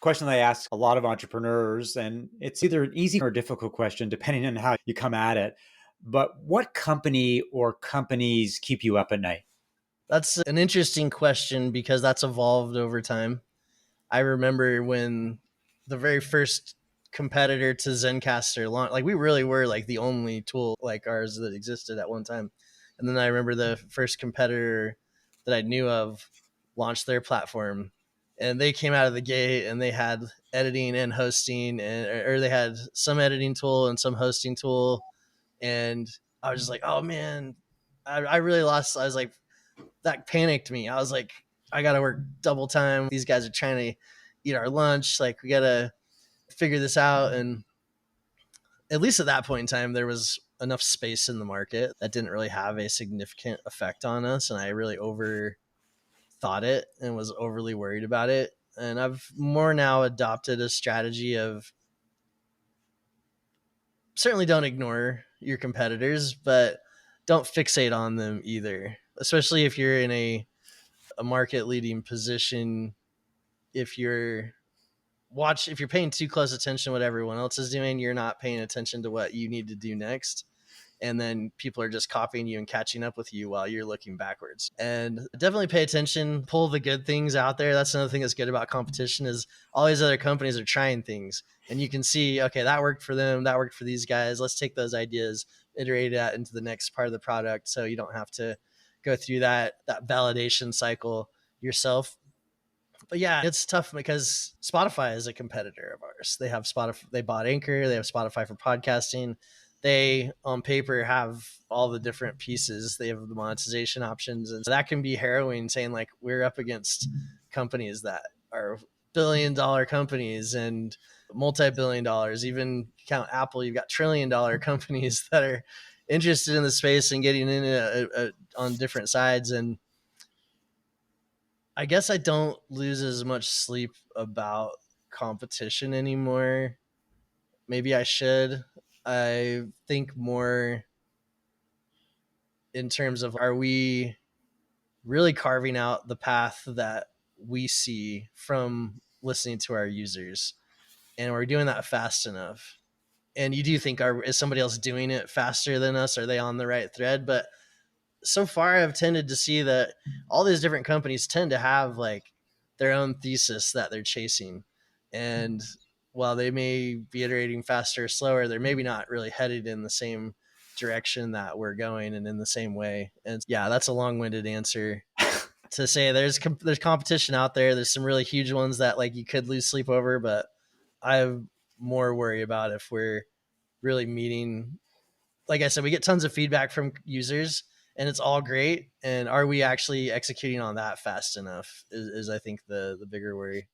Question that I ask a lot of entrepreneurs, and it's either an easy or difficult question depending on how you come at it. But what company or companies keep you up at night? That's an interesting question because that's evolved over time. I remember when the very first competitor to Zencastr launched, like we really were like the only tool like ours that existed at one time. And then I remember the first competitor that I knew of launched their platform, and they came out of the gate and they had editing and hosting, and or they had some editing tool and some hosting tool. And I was just like, oh man, I really lost. I was like, that panicked me. I was like, I got to work double time. These guys are trying to eat our lunch. Like, we got to figure this out. And at least at that point in time, there was enough space in the market that didn't really have a significant effect on us. And I really overthought it and was overly worried about it. And I've more now adopted a strategy of certainly don't ignore your competitors, but don't fixate on them either, especially if you're in a market leading position. If you're if you're paying too close attention to what everyone else is doing, you're not paying attention to what you need to do next. And then people are just copying you and catching up with you while you're looking backwards. And definitely pay attention, pull the good things out there. That's another thing that's good about competition is all these other companies are trying things, and you can see, okay, that worked for them, that worked for these guys. Let's take those ideas, iterate that into the next part of the product, so you don't have to go through that validation cycle yourself. But yeah, it's tough because Spotify is a competitor of ours. They have Spotify, they bought Anchor, they have Spotify for podcasting. They on paper have all the different pieces. They have the monetization options. And so that can be harrowing, saying like we're up against companies that are $1 billion companies and multi-billion dollars. Even count Apple, you've got $1 trillion companies that are interested in the space and getting in on different sides. And I guess I don't lose as much sleep about competition anymore. Maybe I should. I think more in terms of, are we really carving out the path that we see from listening to our users? And we're doing that fast enough. And you do think, is somebody else doing it faster than us? Are they on the right thread? But so far I've tended to see that all these different companies tend to have like their own thesis that they're chasing. And while they may be iterating faster or slower, they're maybe not really headed in the same direction that we're going and in the same way. And yeah, that's a long-winded answer to say there's competition out there. There's some really huge ones that like you could lose sleep over, but I have more worry about if we're really meeting, like I said, we get tons of feedback from users and it's all great. And are we actually executing on that fast enough is I think the bigger worry.